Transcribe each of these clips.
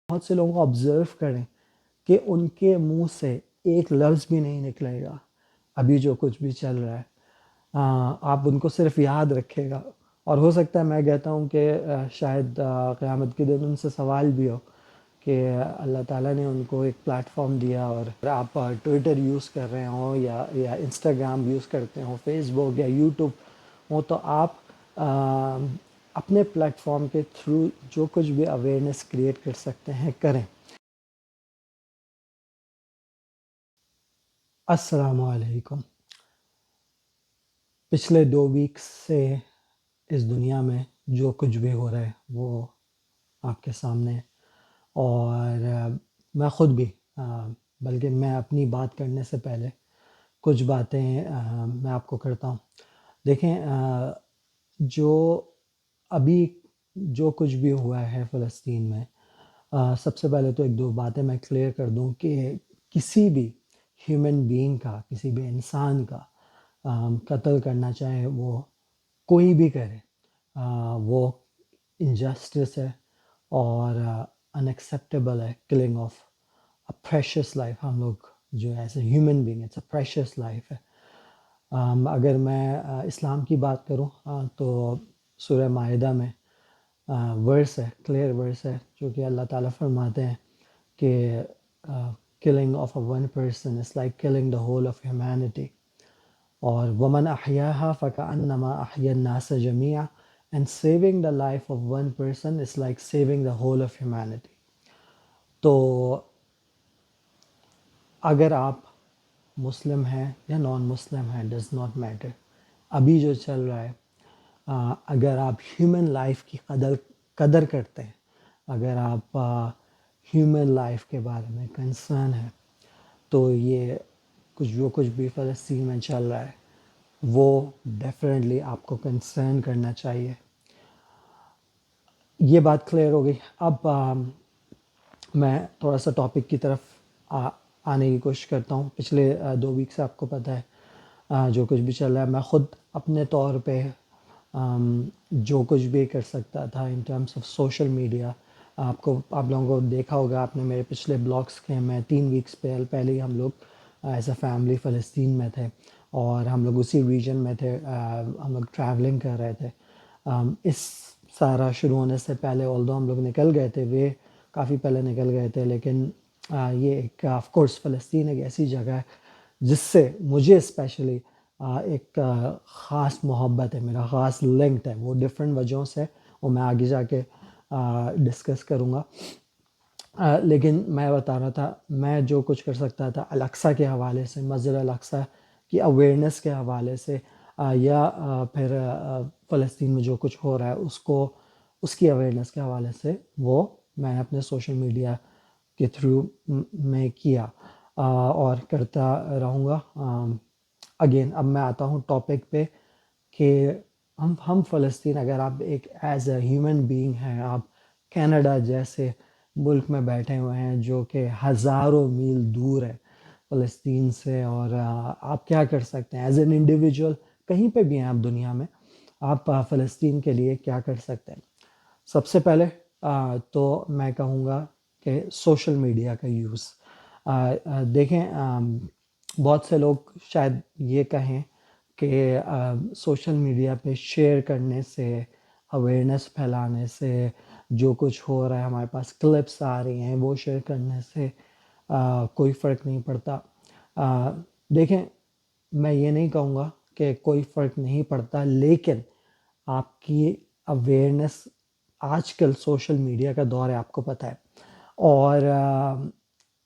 بہت سے لوگوں کو آبزرو کریں کہ ان کے منہ سے ایک لفظ بھی نہیں نکلے گا ابھی جو کچھ بھی چل رہا ہے. آپ ان کو صرف یاد رکھے گا، اور ہو سکتا ہے میں کہتا ہوں کہ شاید قیامت کے دن ان سے سوال بھی ہو کہ اللہ تعالیٰ نے ان کو ایک پلیٹ فارم دیا، اور آپ ٹویٹر یوز کر رہے ہوں یا انسٹاگرام یوز کرتے ہوں، فیس بک یا یوٹیوب ہوں، تو آپ اپنے پلیٹ فارم کے تھرو جو کچھ بھی اویئرنیس کریٹ کر سکتے ہیں کریں. السلام علیکم. پچھلے 2 ویکس سے اس دنیا میں جو کچھ بھی ہو رہا ہے وہ آپ کے سامنے ہے، اور میں خود بھی بلکہ میں اپنی بات کرنے سے پہلے کچھ باتیں میں آپ کو کرتا ہوں. دیکھیں، جو ابھی جو کچھ بھی ہوا ہے فلسطین میں، سب سے پہلے تو ایک دو باتیں میں کلیئر کر دوں کہ کسی بھی ہیومن بینگ کا، کسی بھی انسان کا قتل کرنا چاہے وہ کوئی بھی کرے، وہ انجسٹس ہے اور انیکسیپٹیبل ہے. کلنگ آف پریشیس لائف، ہم لوگ جو ہے as a human being it's a precious life ہے. اگر میں اسلام کی بات کروں تو سورہ مائدہ میں ورس ہے، کلیئر ورس ہے، جو کہ اللہ تعالیٰ فرماتے ہیں کہ killing of a one person is like killing the whole of humanity. اور وَمَنْ أَحْيَاهَا فَكَأَنَّمَا أَحْيَا النَّاسَ جَمِيعًا and saving the life of one person is like saving the whole of humanity. تو اگر آپ مسلم ہیں یا نان مسلم ہیں ڈز ناٹ میٹر، ابھی جو چل رہا ہے، اگر آپ ہیومن لائف کی قدر کرتے ہیں، اگر آپ ہیومن لائف کے بارے میں کنسرن ہے، تو یہ جو کچھ بھی فلسطین میں چل رہا ہے وہ ڈیفینیٹلی آپ کو کنسرن کرنا چاہیے. یہ بات کلیئر ہو گئی. اب میں تھوڑا سا ٹاپک کی طرف آنے کی کوشش کرتا ہوں. پچھلے 2 ویک سے آپ کو پتہ ہے جو کچھ بھی چل رہا ہے، میں خود اپنے طور پہ جو کچھ بھی کر سکتا تھا in terms of social media, آپ لوگوں کو دیکھا ہوگا، آپ نے میرے پچھلے بلاگس کے، میں 3 ویکس پہلے ہی ہم لوگ ایز اے فیملی فلسطین میں تھے، اور ہم لوگ اسی ریجن میں تھے، ہم لوگ ٹریولنگ کر رہے تھے. اس سارا شروع ہونے سے پہلے آلدو ہم لوگ نکل گئے تھے، کافی پہلے نکل گئے تھے، لیکن یہ ایک آف کورس فلسطین ایک ایسی جگہ ہے جس سے مجھے اسپیشلی ایک خاص محبت ہے، میرا خاص لنکڈ ہے. وہ ڈفرینٹ وجہوں سے، وہ میں آگے جا کے ڈسکس کروں گا. لیکن میں بتا رہا تھا، میں جو کچھ کر سکتا تھا الاقصیٰ کے حوالے سے، مسجد الاقصیٰ کی اویئرنیس کے حوالے سے، یا پھر فلسطین میں جو کچھ ہو رہا ہے اس کی اویئرنیس کے حوالے سے، وہ میں نے اپنے سوشل میڈیا کے تھرو میں کیا اور کرتا رہوں گا. اگین اب میں آتا ہوں ٹاپک پہ کہ ہم فلسطین، اگر آپ ایک ایز اے ہیومن بینگ ہیں، آپ کینیڈا جیسے ملک میں بیٹھے ہوئے ہیں جو کہ ہزاروں میل دور ہے فلسطین سے، اور آپ کیا کر سکتے ہیں ایز این انڈیویجول، کہیں پہ بھی ہیں آپ دنیا میں، آپ فلسطین کے لیے کیا کر سکتے ہیں؟ سب سے پہلے تو میں کہوں گا کہ سوشل میڈیا کا یوز. دیکھیں، بہت سے لوگ شاید یہ کہیں کہ سوشل میڈیا پہ شیئر کرنے سے، اویئرنیس پھیلانے سے، جو کچھ ہو رہا ہے ہمارے پاس کلپس آ رہی ہیں وہ شیئر کرنے سے کوئی فرق نہیں پڑتا. دیکھیں، میں یہ نہیں کہوں گا کہ کوئی فرق نہیں پڑتا، لیکن آپ کی اویئرنیس، آج کل سوشل میڈیا کا دور ہے، آپ کو پتہ ہے، اور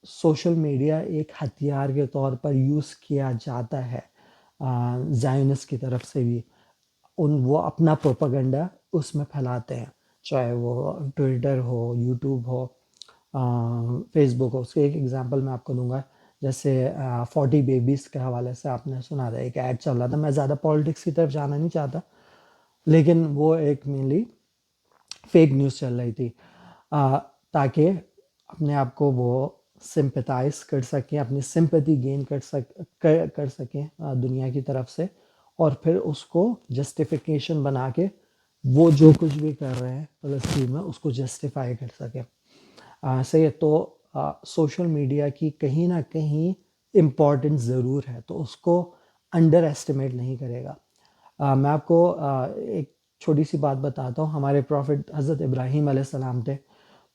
سوشل میڈیا ایک ہتھیار کے طور پر یوز کیا جاتا ہے زائنس کی طرف سے بھی. وہ اپنا پروپیگنڈا اس میں پھیلاتے ہیں، چاہے وہ ٹویٹر ہو، یوٹیوب ہو، فیس بک ہو. اس کے ایک ایگزامپل میں آپ کو دوں گا، جیسے 40 بیبیز کے حوالے سے آپ نے سنا تھا، ایک ایڈ چل رہا تھا. میں زیادہ پالیٹکس کی طرف جانا نہیں چاہتا، لیکن وہ ایک مینلی فیک نیوز چل رہی تھی تاکہ اپنے آپ کو وہ سمپتائز کر سکیں، اپنی سمپتی گین کر سکیں دنیا کی طرف سے، اور پھر اس کو جسٹیفیکیشن بنا کے وہ جو کچھ بھی کر رہے ہیں فلسطین میں اس کو جسٹیفائی کر سکیں. صحیح ہے، تو سوشل میڈیا کی کہیں نہ کہیں امپورٹنس ضرور ہے، تو اس کو انڈر ایسٹیمیٹ نہیں کرے گا۔ میں آپ کو ایک چھوٹی سی بات بتاتا ہوں۔ ہمارے پروفٹ حضرت ابراہیم علیہ السلام تھے،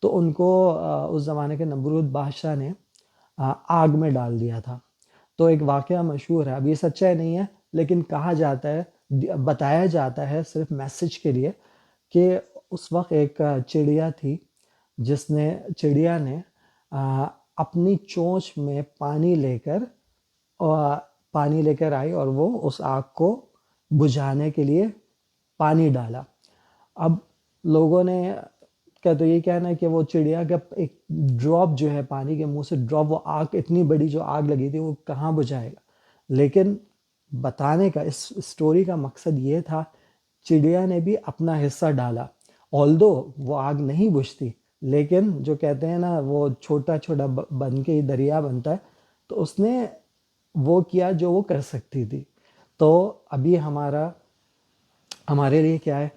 تو ان کو اس زمانے کے نمرود بادشاہ نے آگ میں ڈال دیا تھا۔ تو ایک واقعہ مشہور ہے، اب یہ سچائی نہیں ہے، لیکن کہا جاتا ہے، بتایا جاتا ہے صرف میسج کے لیے، کہ اس وقت ایک چڑیا تھی، چڑیا نے اپنی چونچ میں پانی لے کر آئی، اور وہ اس آگ کو بجھانے کے لیے پانی ڈالا۔ اب لوگوں نے کا تو یہ کہنا ہے کہ وہ چڑیا کا ایک ڈراپ جو ہے، پانی کے منہ سے ڈراپ، وہ آگ اتنی بڑی جو آگ لگی تھی وہ کہاں بجھائے گا۔ لیکن بتانے کا، اس اسٹوری کا مقصد یہ تھا، چڑیا نے بھی اپنا حصہ ڈالا، آلدو وہ آگ نہیں بجھتی، لیکن جو کہتے ہیں نا، وہ چھوٹا چھوٹا بن کے ہی دریا بنتا ہے، تو اس نے وہ کیا جو وہ کر سکتی تھی۔ تو ابھی ہمارے لیے کیا ہے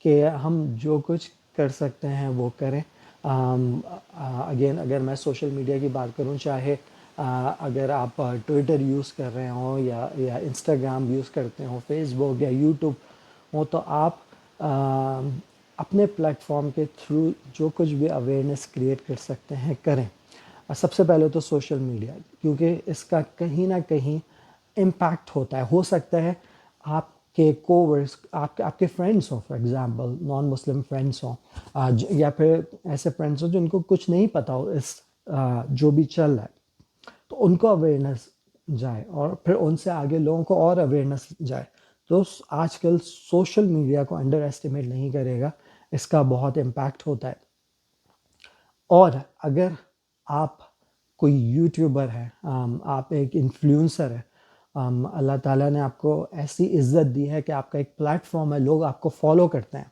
کہ ہم جو کچھ کر سکتے ہیں وہ کریں۔ اگین اگر میں سوشل میڈیا کی بات کروں، چاہے اگر آپ ٹویٹر یوز کر رہے ہوں، یا انسٹاگرام یوز کرتے ہوں، فیس بک یا یوٹیوب ہو، تو آپ اپنے پلیٹ فارم کے تھرو جو کچھ بھی اویئرنیس کریٹ کر سکتے ہیں کریں۔ سب سے پہلے تو سوشل میڈیا، کیونکہ اس کا کہیں نہ کہیں امپیکٹ ہوتا ہے۔ ہو سکتا ہے آپ کے کوورس، آپ کے فرینڈس ہوں، for example non Muslim friends ہوں، یا پھر ایسے فرینڈس ہوں جن کو کچھ نہیں پتہ ہو اس جو بھی چل رہا ہے، تو ان کو اویئرنیس جائے، اور پھر ان سے آگے لوگوں کو اور اویئرنیس جائے۔ تو آج کل سوشل میڈیا کو انڈر ایسٹیمیٹ نہیں کرے گا، اس کا بہت امپیکٹ ہوتا ہے۔ اور اگر آپ کوئی یوٹیوبر ہے، آپ ایک انفلوئنسر ہے، اللہ تعالیٰ نے آپ کو ایسی عزت دی ہے کہ آپ کا ایک پلیٹ فارم ہے، لوگ آپ کو فالو کرتے ہیں،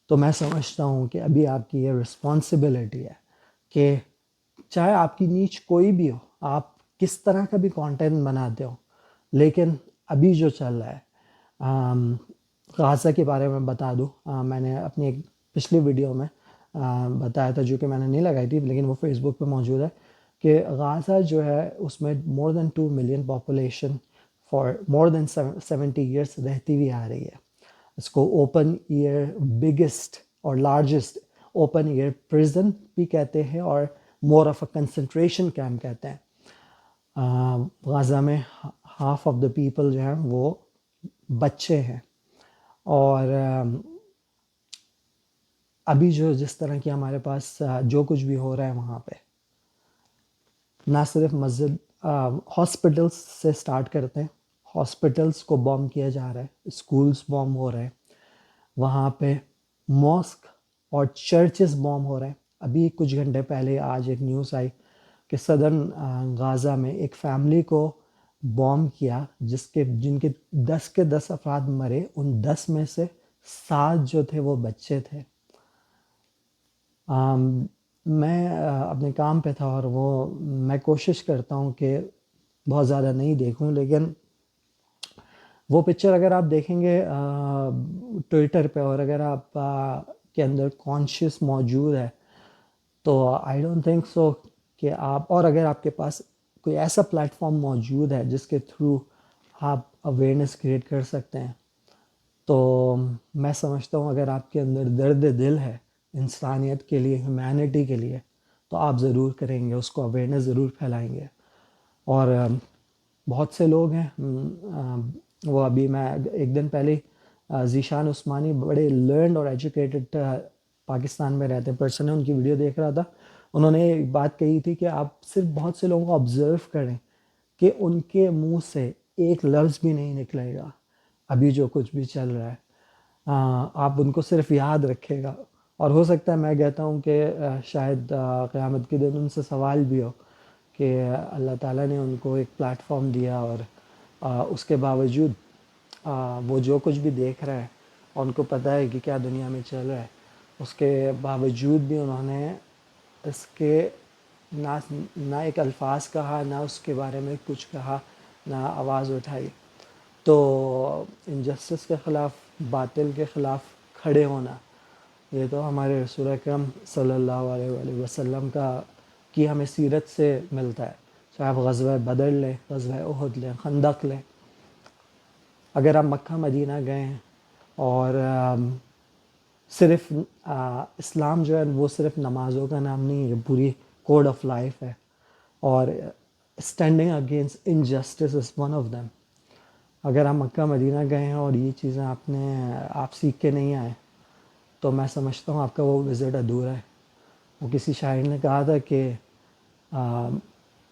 تو میں سمجھتا ہوں کہ ابھی آپ کی یہ رسپانسبلٹی ہے کہ چاہے آپ کی نیچ کوئی بھی ہو، آپ کس طرح کا بھی کانٹینٹ بناتے ہو، لیکن ابھی جو چل رہا ہے، غازہ کے بارے میں بتا دوں، میں نے اپنی ایک پچھلی ویڈیو میں بتایا تھا، جو کہ میں نے نہیں لگائی تھی لیکن وہ فیس بک پہ موجود ہے، کہ غازہ جو ہے اس میں more than 2 million population for more than 70 years رہتی ہوئی آ رہی ہے۔ اس کو اوپن ایئر بگسٹ اور لارجسٹ اوپن ایئر پرزن بھی کہتے ہیں، اور more of a concentration camp کہتے ہیں۔ غازہ میں ہاف آف دا پیپل جو ہیں وہ بچے ہیں، اور ابھی جس طرح کی ہمارے پاس جو کچھ بھی ہو رہا ہے وہاں پہ، نہ صرف مسجد، ہاسپٹلس سے سٹارٹ کرتے ہیں، ہاسپٹلس کو بوم کیا جا رہا ہے، اسکولس بوم ہو رہے ہیں، وہاں پہ ماسک اور چرچز بوم ہو رہے ہیں۔ ابھی کچھ گھنٹے پہلے آج ایک نیوز آئی کہ صدرن غازہ میں ایک فیملی کو بوم کیا، جن کے 10 افراد مرے، ان 10 میں سے 7 جو تھے وہ بچے تھے۔ میں اپنے کام پہ تھا، اور میں کوشش کرتا ہوں کہ بہت زیادہ نہیں دیکھوں، لیکن وہ پکچر اگر آپ دیکھیں گے ٹویٹر پہ، اور اگر آپ کے اندر کانشیس موجود ہے، تو آئی ڈونٹ تھنک سو کہ اور اگر آپ کے پاس کوئی ایسا پلیٹ فارم موجود ہے جس کے تھرو آپ اویئرنیس کریٹ کر سکتے ہیں، تو میں سمجھتا ہوں اگر آپ کے اندر درد دل ہے انسانیت کے لیے، ہیومینٹی کے لیے، تو آپ ضرور کریں گے، اس کو اویئرنیس ضرور پھیلائیں گے۔ اور بہت سے لوگ ہیں، وہ ابھی میں ایک دن پہلے ذیشان عثمانی، بڑے لرنڈ اور ایجوکیٹڈ پاکستان میں رہتے پرسن ہیں، ان کی ویڈیو دیکھ رہا تھا، انہوں نے ایک بات کہی تھی کہ آپ صرف بہت سے لوگوں کو آبزرو کریں کہ ان کے منہ سے ایک لفظ بھی نہیں نکلے گا ابھی جو کچھ بھی چل رہا ہے۔ آپ ان کو صرف یاد رکھے گا، اور ہو سکتا ہے میں کہتا ہوں کہ شاید قیامت کے دن ان سے سوال بھی ہو کہ اللہ تعالیٰ نے ان کو ایک پلیٹ فارم دیا، اور اس کے باوجود وہ جو کچھ بھی دیکھ رہے ہیں، اور ان کو پتہ ہے کہ کیا دنیا میں چل رہا ہے، اس کے باوجود بھی انہوں نے اس کے نہ ایک الفاظ کہا، نہ اس کے بارے میں کچھ کہا، نہ آواز اٹھائی۔ تو انجسٹس کے خلاف، باطل کے خلاف کھڑے ہونا یہ تو ہمارے رسول اکرم صلی اللہ علیہ وآلہ وسلم کی ہمیں سیرت سے ملتا ہے. چاہے آپ غزوہ بدر لیں، غزوہ احد لیں، خندق لیں. اگر آپ مکہ مدینہ گئے ہیں اور صرف اسلام جو ہے وہ صرف نمازوں کا نام نہیں ہے، پوری کوڈ آف لائف ہے. اور standing against injustice is one of them. اگر آپ مکہ مدینہ گئے ہیں اور یہ چیزیں آپ سیکھ کے نہیں آئے تو میں سمجھتا ہوں آپ کا وہ وزٹ ادھورا ہے. وہ کسی شاعر نے کہا تھا کہ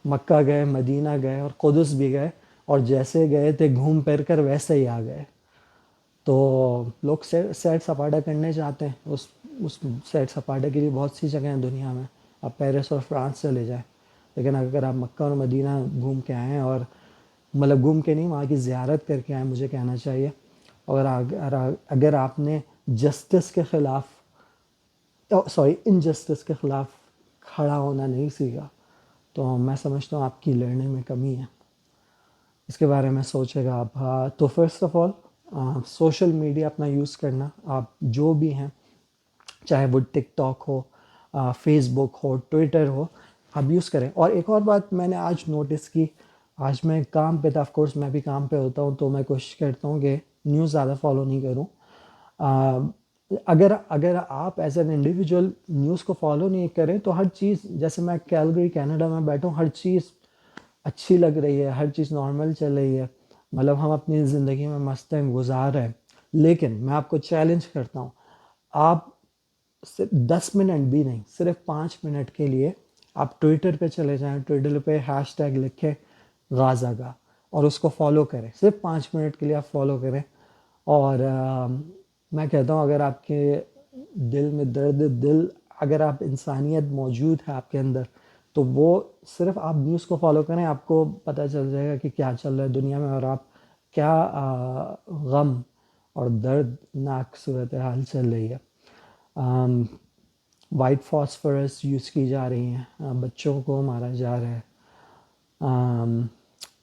مکہ گئے، مدینہ گئے اور قدس بھی گئے، اور جیسے گئے تھے گھوم پھر کر ویسے ہی آ گئے. تو لوگ سیر سپاٹا کرنے چاہتے ہیں. اس سیر سپاٹے کے لیے بہت سی جگہیں ہیں دنیا میں. آپ پیرس اور فرانس چلے جائیں، لیکن اگر آپ مکہ اور مدینہ گھوم کے آئیں، اور مطلب گھوم کے نہیں، وہاں کی زیارت کر کے آئیں مجھے کہنا چاہیے، اور اگر آپ نے جسٹس کے خلاف انجسٹس کے خلاف کھڑا ہونا نہیں سیکھا تو میں سمجھتا ہوں آپ کی لرننگ میں کمی ہے. اس کے بارے میں سوچے گا آپ. تو first of all social media اپنا یوز کرنا، آپ جو بھی ہیں، چاہے وہ ٹک ٹاک ہو، فیس بک ہو، ٹویٹر ہو، آپ یوز کریں. اور ایک اور بات میں نے آج نوٹس کی، آج میں کام پہ تھا، آف کورس میں بھی کام پہ ہوتا ہوں تو میں کوشش کرتا ہوں کہ نیوز زیادہ فالو نہیں کروں. اگر آپ ایز این انڈیویجول نیوز کو فالو نہیں کریں تو ہر چیز، جیسے میں کیلگری کینیڈا میں بیٹھا ہوں، ہر چیز اچھی لگ رہی ہے، ہر چیز نارمل چل رہی ہے، مطلب ہم اپنی زندگی میں مست گزار رہے ہیں. لیکن میں آپ کو چیلنج کرتا ہوں، آپ صرف 10 منٹ بھی نہیں، صرف 5 منٹ کے لیے آپ ٹویٹر پہ چلے جائیں، ٹویٹر پہ ہیش ٹیگ لکھیں غازہ کا، اور اس کو فالو کریں. صرف 5 منٹ کے لیے آپ فالو کریں. اور میں کہتا ہوں اگر آپ کے دل میں دل اگر آپ انسانیت موجود ہے آپ کے اندر، تو وہ صرف آپ نیوز کو فالو کریں، آپ کو پتہ چل جائے گا کہ کیا چل رہا ہے دنیا میں، اور آپ کیا غم اور دردناک صورتحال چل رہی ہے. وائٹ فاسفورس یوز کی جا رہی ہیں، بچوں کو مارا جا رہا ہے،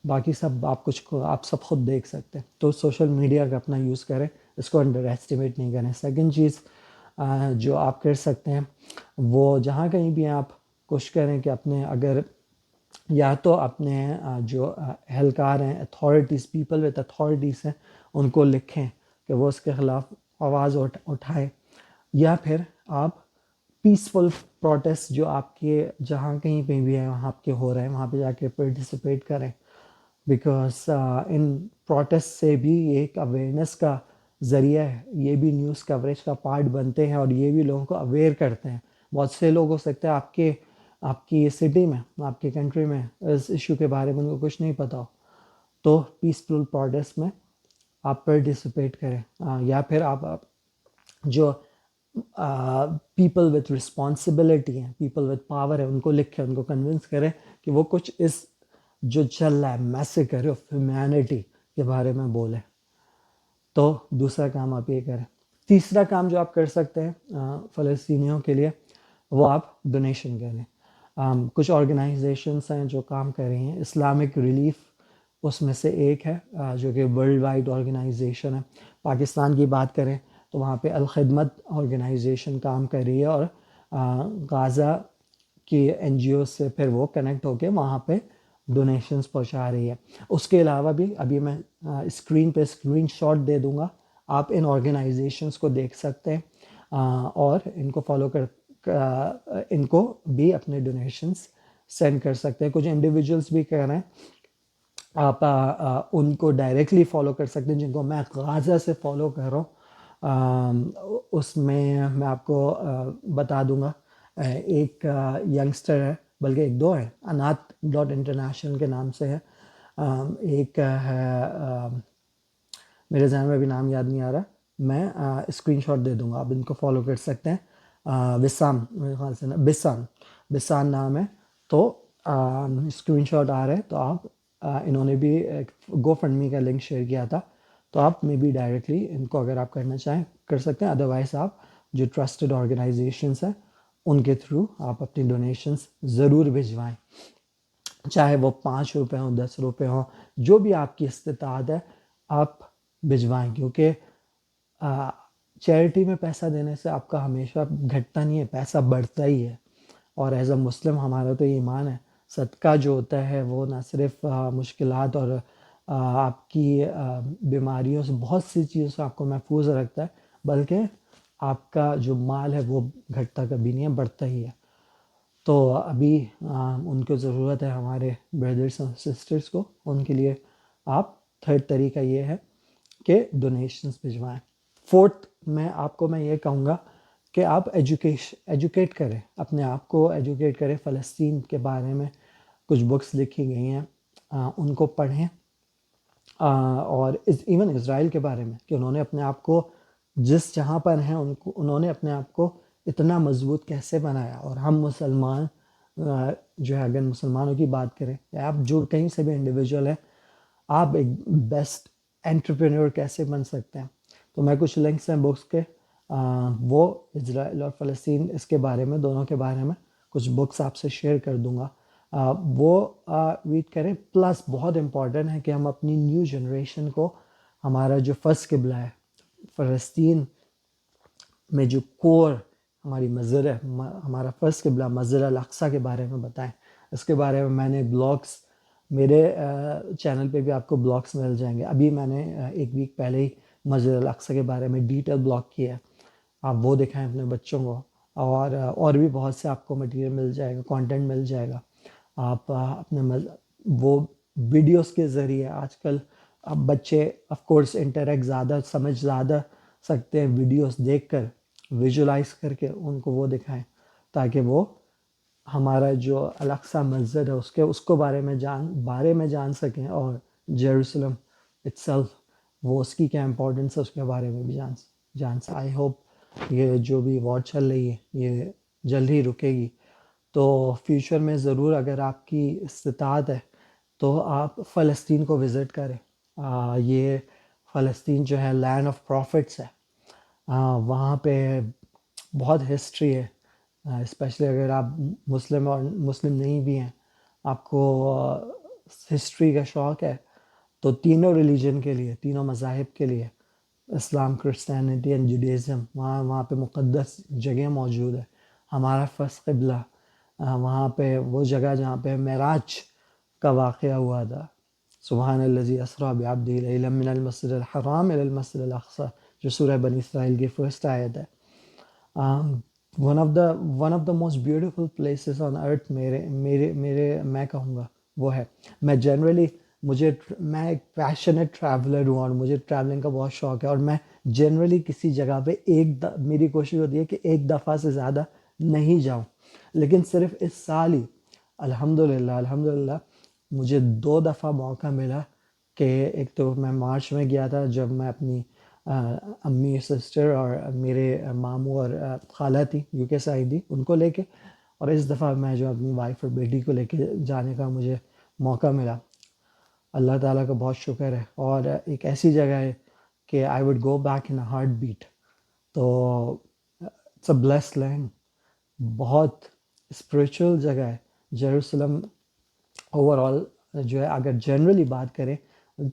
باقی سب آپ سب خود دیکھ سکتے ہیں. تو سوشل میڈیا کا اپنا یوز کریں، اس کو انڈر ایسٹیمیٹ نہیں کریں. سیکنڈ چیز جو آپ کر سکتے ہیں، وہ جہاں کہیں بھی آپ کوشش کریں کہ اپنے، اگر یا تو اپنے جو اہلکار ہیں، اتھارٹیز، پیپل وتھ اتھارٹیز ہیں، ان کو لکھیں کہ وہ اس کے خلاف آواز اٹھائیں، یا پھر آپ پیسفل پروٹیسٹ جو آپ کے جہاں کہیں پہ بھی ہیں، وہاں آپ کے ہو رہے ہیں، وہاں پہ جا کے پارٹیسپیٹ کریں. بیکاز ان پروٹیسٹ سے بھی ایک اویئرنیس کا ذریعہ ہے، یہ بھی نیوز کوریج کا پارٹ بنتے ہیں، اور یہ بھی لوگوں کو اویئر کرتے ہیں. بہت سے لوگ ہو سکتے ہیں آپ کی سٹی میں، آپ کی کنٹری میں اس ایشو کے بارے میں ان کو کچھ نہیں پتا ہو، تو پیسفل پروٹیسٹ میں آپ پارٹیسپیٹ کریں. یا پھر آپ جو پیپل وتھ رسپانسبلٹی ہیں، پیپل وتھ پاور ہے، ان کو لکھیں، ان کو کنونس کریں کہ وہ کچھ اس جو چل رہا ہے میسیکر آف ہیومینٹی کے بارے میں بولیں. تو دوسرا کام آپ یہ کریں. تیسرا کام جو آپ کر سکتے ہیں فلسطینیوں کے لیے، وہ آپ ڈونیشن کریں. کچھ آرگنائزیشنس ہیں جو کام کر رہی ہیں، اسلامک ریلیف اس میں سے ایک ہے، جو کہ ورلڈ وائڈ آرگنائزیشن ہے. پاکستان کی بات کریں تو وہاں پہ الخدمت آرگنائزیشن کام کر رہی ہے، اور غازہ کی این جی او سے پھر وہ کنیکٹ ہو کے وہاں پہ ڈونیشنز پہنچا رہی ہے. اس کے علاوہ بھی ابھی میں اسکرین پہ اسکرین شاٹ دے دوں گا، آپ ان آرگنائزیشنز کو دیکھ سکتے ہیں، اور ان کو فالو ان کو بھی اپنے ڈونیشنز سینڈ کر سکتے ہیں. کچھ انڈیویجولس بھی کہہ رہے ہیں، آپ ان کو ڈائریکٹلی فالو کر سکتے ہیں، جن کو میں غازہ سے فالو کر رہا ہوں. اس میں آپ کو بتا دوں گا، ایک ینگسٹر ہے، بلکہ ایک دو ہیں، انات ڈاٹ انٹرنیشنل کے نام سے ہے. ایک ہے، میرے ذہن میں بھی نام یاد نہیں آ رہا، میں اسکرین شاٹ دے دوں گا، آپ ان کو فالو کر سکتے ہیں. وسام، میرے خیال سے بسان نام ہے. تو اسکرین شاٹ آ رہے ہیں تو آپ انہوں نے بھی گو فنڈ می کا لنک شیئر کیا تھا، تو آپ میں بھی ڈائریکٹلی ان کو اگر آپ کرنا چاہیں کر سکتے ہیں. ادروائز آپ جو ٹرسٹڈ آرگنائزیشنس ہیں ان کے تھرو آپ اپنی ڈونیشنس ضرور بھجوائیں، چاہے وہ 5 روپے ہوں، 10 روپے ہوں، جو بھی آپ کی استطاعت ہے آپ بھجوائیں. کیونکہ چیریٹی میں پیسہ دینے سے آپ کا ہمیشہ گھٹتا نہیں ہے، پیسہ بڑھتا ہی ہے. اور ایز اے مسلم ہمارا تو یہ ایمان ہے، صدقہ جو ہوتا ہے وہ نہ صرف مشکلات اور آپ کی بیماریوں سے، بہت سی چیزوں سے آپ کو محفوظ رکھتا ہے، بلکہ آپ کا جو مال ہے وہ گھٹتا کبھی نہیں ہے، بڑھتا ہی ہے. تو ابھی ان کو ضرورت ہے، ہمارے بردرس اور سسٹرس کو. ان کے لیے آپ تھرڈ طریقہ یہ ہے کہ ڈونیشنز بھجوائیں. فورتھ میں یہ کہوں گا کہ آپ ایجوکیٹ کریں، اپنے آپ کو ایجوکیٹ کریں. فلسطین کے بارے میں کچھ بکس لکھی گئی ہیں، ان کو پڑھیں. اور ایون اسرائیل کے بارے میں کہ انہوں نے اپنے آپ کو جس جہاں پر ہیں انہوں نے اپنے آپ کو اتنا مضبوط کیسے بنایا. اور ہم مسلمان جو ہے، اگر مسلمانوں کی بات کریں یا آپ جو کہیں سے بھی انڈیویجول ہیں، آپ ایک بیسٹ انٹرپرینور کیسے بن سکتے ہیں. تو میں کچھ لنکس ہیں بکس کے، وہ اسرائیل اور فلسطین، اس کے بارے میں، دونوں کے بارے میں کچھ بکس آپ سے شیئر کر دوں گا، وہ ریڈ کریں. پلس بہت امپورٹنٹ ہے کہ ہم اپنی نیو جنریشن کو ہمارا جو فرسٹ قبلہ ہے فلسطین میں، جو کور ہماری مسجد ہے، ہمارا فرسٹ قبلہ مسجد الاقصیٰ کے بارے میں بتائیں. اس کے بارے میں نے بلاگس، میرے چینل پہ بھی آپ کو بلاگس مل جائیں گے. ابھی میں نے ایک ویک پہلے ہی مسجد الاقصیٰ کے بارے میں ڈیٹیل بلاگ کیا ہے، آپ وہ دکھائیں اپنے بچوں کو. اور بھی بہت سے آپ کو مٹیریل مل جائے گا، کانٹینٹ مل جائے گا. آپ اپنے وہ ویڈیوز کے ذریعے، آج کل اب بچے آف کورس انٹریکٹ زیادہ، سمجھ زیادہ سکتے ہیں ویڈیوز دیکھ کر، ویژولائز کر کے ان کو وہ دکھائیں، تاکہ وہ ہمارا جو الاقصیٰ مسجد ہے اس کو بارے میں جان سکیں، اور جیروسلم اٹسیلف، وہ اس کی کیا امپورٹنس ہے، اس کے بارے میں بھی جان سکیں. آئی ہوپ یہ جو بھی وار چل رہی ہے یہ جلد ہی رکے گی. تو فیوچر میں ضرور اگر آپ کی استطاعت ہے تو آپ فلسطین کو وزٹ کریں. یہ فلسطین جو ہے لینڈ آف پروفٹس ہے. وہاں پہ بہت ہسٹری ہے، اسپیشلی اگر آپ مسلم اور مسلم نہیں بھی ہیں، آپ کو ہسٹری کا شوق ہے، تو تینوں ریلیجن کے لیے، تینوں مذاہب کے لیے، اسلام، کرسچینٹی اینڈ جوڈیزم، وہاں پہ مقدس جگہ موجود ہے. ہمارا فرسٹ قبلہ وہاں پہ، وہ جگہ جہاں پہ معراج کا واقعہ ہوا تھا. سبحان الذی اسریٰ بعبدہ لیلا من المسجد الحرام الی المسجد الاقصی، جو سورہ بنی اسرائیل کی فرسٹ آیت ہے. One of the most beautiful places on earth, میں کہوں گا وہ ہے. میں ایک پیشنیٹ ٹریولر ہوں، اور مجھے ٹریولنگ کا بہت شوق ہے. اور میں جنرلی کسی جگہ پہ میری کوشش ہوتی ہے کہ ایک دفعہ سے زیادہ نہیں جاؤں. لیکن صرف اس سال ہی الحمدللہ مجھے 2 دفعہ موقع ملا کہ ایک تو میں مارچ میں گیا تھا، جب میں اپنی امی، سسٹر اور میرے ماموں اور خالہ تھی یو کے سے آئی تھی، ان کو لے کے. اور اس دفعہ میں جو اپنی وائف اور بیٹی کو لے کے جانے کا مجھے موقع ملا. اللہ تعالیٰ کا بہت شکر ہے. اور ایک ایسی جگہ ہے کہ I would go back in heart beat. تو اٹس اے بلیسڈ لینڈ، بہت اسپریچول جگہ ہے. جیروسلم اوور آل جو ہے، اگر جنرلی بات کریں،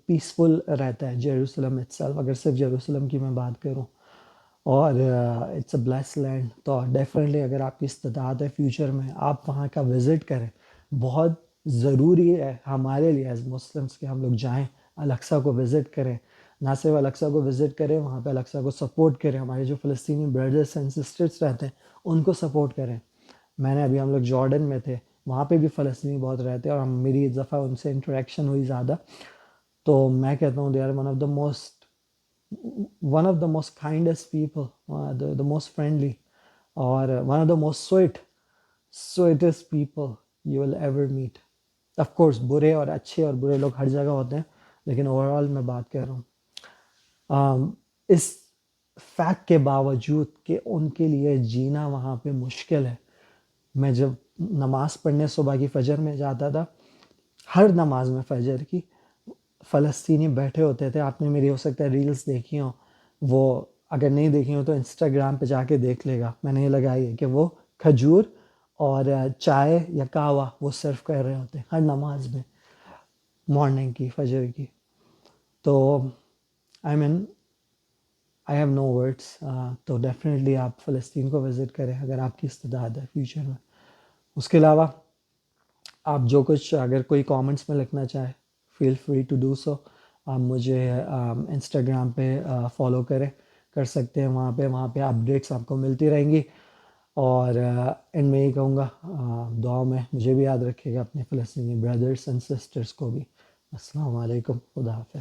پیسفل رہتا ہے جیروسلم اٹسیلف، اگر صرف جیروسلم کی میں بات کروں. اور اٹس اے بلیس لینڈ. تو ڈیفینیٹلی اگر آپ کی استطاعت ہے فیوچر میں، آپ وہاں کا وزٹ کریں. بہت ضروری ہے ہمارے لیے ایز مسلمس کہ ہم لوگ جائیں، الاقصیٰ کو وزٹ کریں. نہ صرف الاقصیٰ کو وزٹ کریں، وہاں پہ الاقصیٰ کو سپورٹ کریں. ہمارے جو فلسطینی بردرس اینڈ سسٹرس رہتے ہیں ان کو سپورٹ کریں. ہم لوگ جارڈن میں تھے، وہاں پہ بھی فلسطینی بہت رہتے ہیں، اور میری اس دفعہ ان سے انٹریکشن ہوئی زیادہ. تو میں کہتا ہوں they are one of the most kindest people, the most friendly, اور one of the most sweetest people you will ever meet. Of course برے اور اچھے اور برے لوگ ہر جگہ ہوتے ہیں، لیکن اوور آل میں بات کر رہا ہوں. اس فیکٹ کے باوجود کہ ان کے لیے جینا وہاں پہ مشکل ہے، میں جب نماز پڑھنے صبح کی فجر میں جاتا تھا، ہر نماز میں فجر کی فلسطینی بیٹھے ہوتے تھے. آپ نے میری ہو سکتا ہے ریلز دیکھی ہوں، وہ اگر نہیں دیکھی ہوں تو انسٹاگرام پہ جا کے دیکھ لے گا، میں نے یہ لگائی ہے کہ وہ کھجور اور چائے یا قہوہ وہ سرو کر رہے ہوتے ہیں ہر نماز میں، مارننگ کی، فجر کی. تو آئی ہیو نو ورڈس. تو ڈیفینیٹلی آپ فلسطین کو وزٹ کریں اگر آپ کی استعداد ہے فیوچر میں. اس کے علاوہ آپ جو کچھ اگر کوئی کامنٹس میں لکھنا چاہیں feel free to do so. آپ مجھے انسٹاگرام پہ فالو کر سکتے ہیں. وہاں پہ اپڈیٹس آپ کو ملتی رہیں گی. اور اینڈ میں یہی کہوں گا دعا میں مجھے بھی یاد رکھیے گا اپنے فلسطینی بردرس اینڈ سسٹرس کو بھی. السلام علیکم. خدا حافظ.